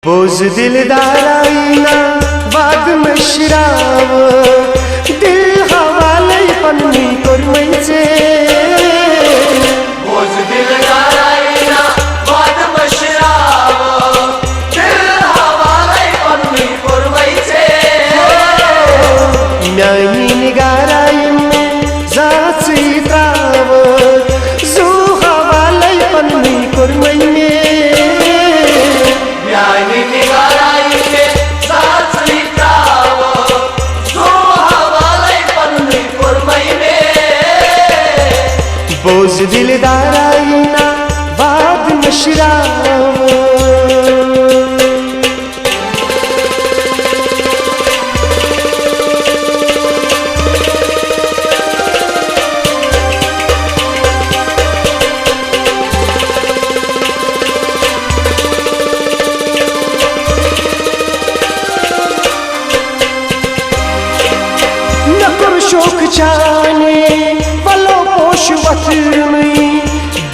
बोझ दिलदाराईना वाद मशराव दिल हवाले पन्नी कोरमैचे बोझ दिलदाराईना वाद मशराव दिल हवाले पन्नी कोरमैचे म्यानी निगाराईने जाची त्राव जो हवाले पन्नी कोरमैने बोझ दिलदाराईना वाद मशराव नकर शोक चाने वलो पोश वतनी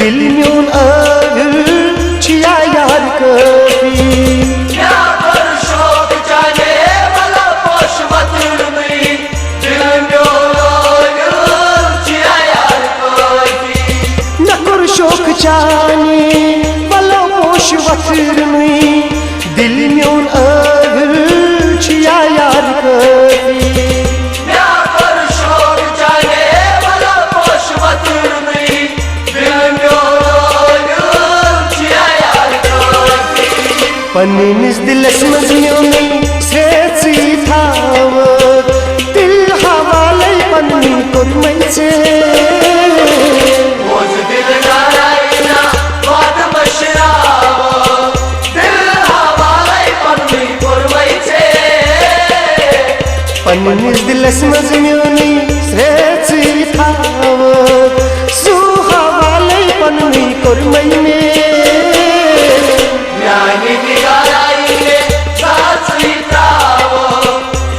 दिल म्यून अगर छिया यार कभी नकर शोक चाने वलो पोश वतनी दिल म्यून अगर छिया यार कभी नकर शोक चाने वलो पोश वतनी दिल म्यून अगर छिया यार कभी पन्नीस दिलस मजम्योनी सेची थाव दिल हवाले पन्नी कोरमैचे बोझ दिलदाराईना वाद मशराव दिल हवाले पन्नी कोरमैचे पन्नीस दिलस मजम्योनी सेची थाव जो हवाले पन्नी कोरमैने म्यानी निगाराईने जाची त्राव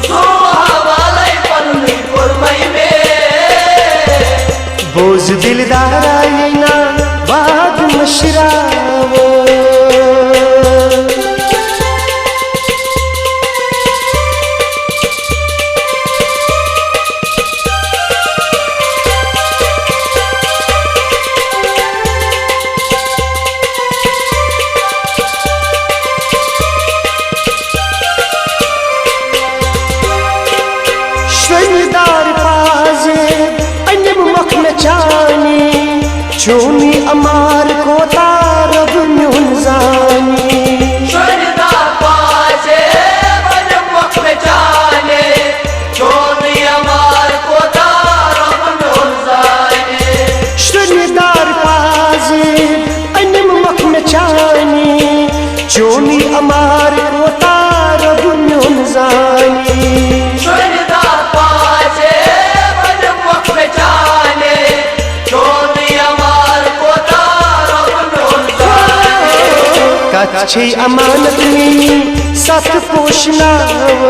जो हवाले पन्नी कोरमैने बोझ दिलदाराईना वाद मशराव श्वरदार पाजे अन्यम मख में चानी चोनी अमार को तारब म्यून जानी श्वरदार पाजे अन्यम मख में चानी चोनी अमार को तारब म्यून जानी श्वरदार पाजे अन्यम मख में चानी चोनी अमार को तारब म्यून जानी कच्छी अमानत में सत पोषनाव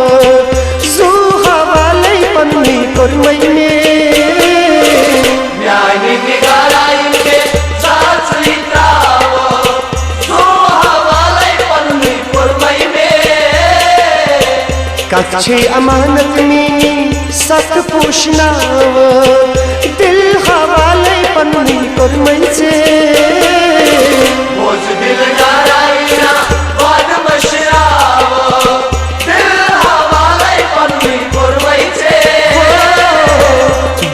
जो हवाले पन्नी कोरमैने म्यानी निगाराईने जाची त्राव जो हवाले पन्नी कोरमैने कच्छी अमानत में सत पोषनाव दिल हवाले पन्नी कोरमैचे बोझ दिलदाराईना वाद मशराव दिल हवाले पन्नी कोरमैचे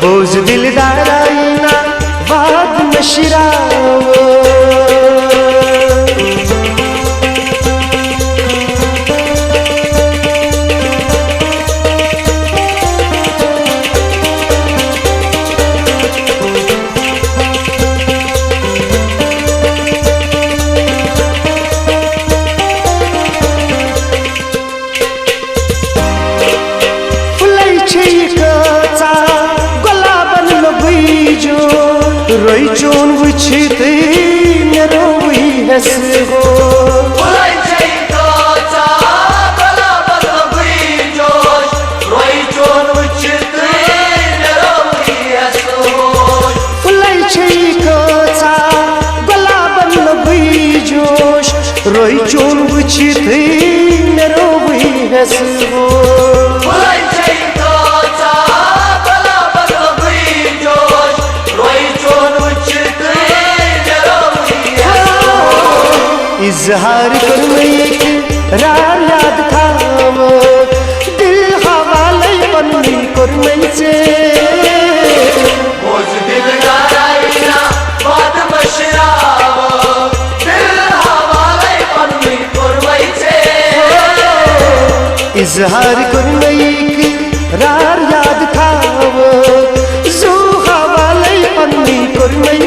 बोझ दिलदाराईना वाद मशराव रोई चोन वुचित मेरो हस हो फुलाई छै काचा गलाबन बुइजोश रोई चोन वुचित मेरो हस हो फुलाई छै काचा गलाबन बुइजोश रोई चोन वुचित हेस हो बुलाई चाहिए तो चा बला बदल गई जोश रोई चोन उचित जरूरी है इजहार कर मैं रार याद थाव दिल हवाले पन्नी कर मैं से बोझ दिल गाराइना बात मशराव दिल हवाले पन्नी कर मैं से इजहार कर मैं रार याद थाव जो हवाले पन्नी कर मैं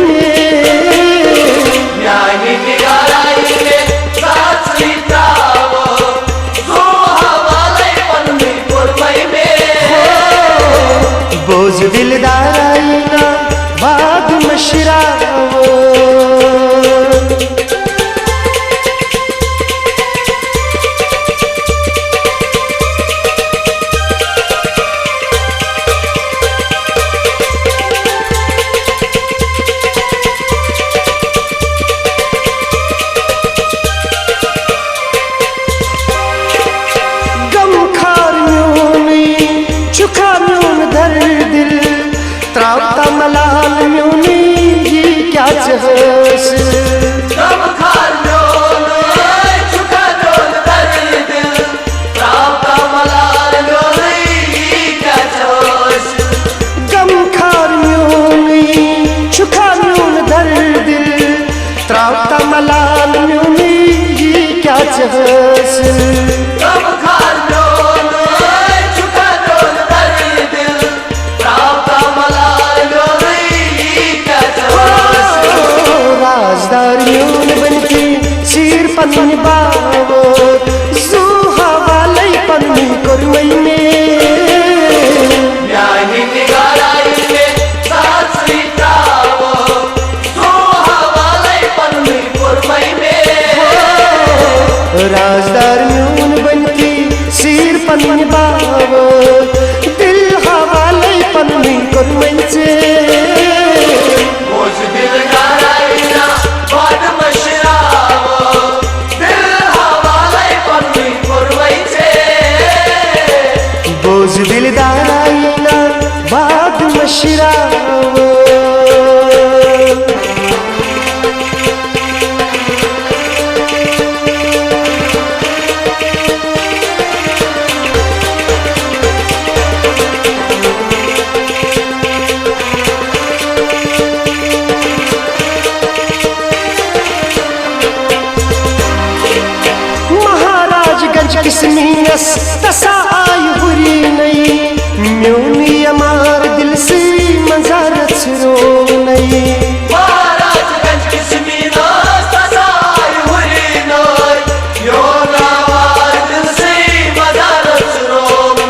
न्याय निगाराइने साथ सीताव जो हवाले पन्नी कर मैं बोझ दिलदार आईना बाद मशराव त्रावता मलाल म्यूनी ये क्या चहस गम खार म्यून चुका जोन दर दिल त्रावता मलाल म्यूनी ये क्या चहस गम खार म्यूनी चुका म्यून दर दिल त्रावता मलाल म्यूनी ये क्या चहस गम खार म्यून चुका जोन दर दिल त्रावता राजदारियों बनती सिर पन्नी बावो जो हवाले पन्नी कर मैंने न्याय निगाराइने साथ सीताव जो हवाले पन्नी कर मैंने राजदारियों बनती सिर पन्नी बावो दिल हवाले पन्नी कर मैंने बोझ दिल गाराइना बात मशराव दिल हवाले पन्नी कर बोझ दिलदार आईना बाद मशराव महाराजगंज किस्मियस तसा आई हुरी नहीं म्यूनी अमार दिल से मंजरत रो नहीं महाराजगंज किस्मियस तसा आई हुरी नहीं म्यूनी अमार दिल से मंजरत रो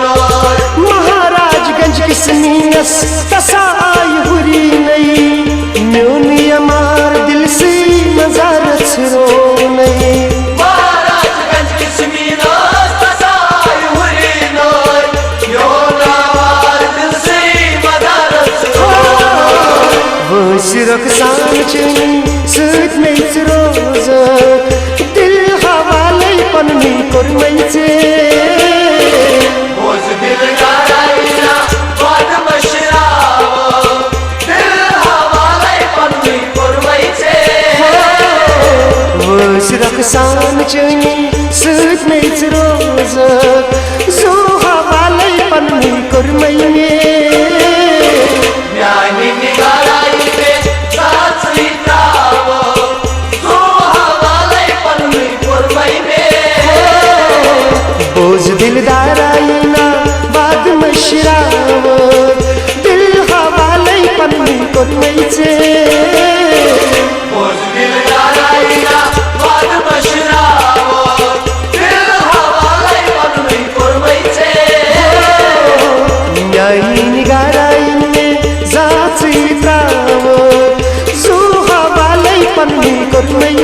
नहीं महाराजगंज किस्मियस तसा आई हुरी नहीं म्यूनी अमार दिल से मंजरत रो नहीं सिरक सांचनी सूत में रोज दिल हवाले पन्नी कर मैं से बोझ दिल गाराइना बात मशराव दिल हवाले पन्नी कर मैं सिरक सांचनी सूत में रोज जो हवाले पन्नी कर मैं न्याय निगाराइने साथ सीताव जो हवाले पन्नी कर मैं बोझ दिलदार आईना बाद मशराव दिल हवाले पन्नी कर मैं से बोझ दिल गाराइना बात मशराव दिल हवाले पन्नी कर मैं न्याय निगार आईने जात त्राव जो हवाले पन्नी कर मैं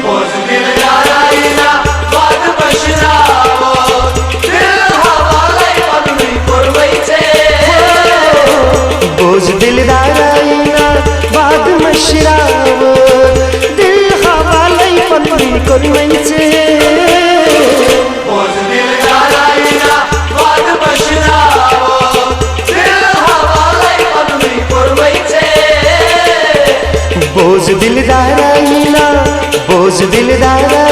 बोझ दिल गाराइना बात मशराव दिल हवाले पन्नी कर मैं बोझ दिलदार आईना बाद मशराव दिल हवाले पन्नी कर मैं पोज दिलदार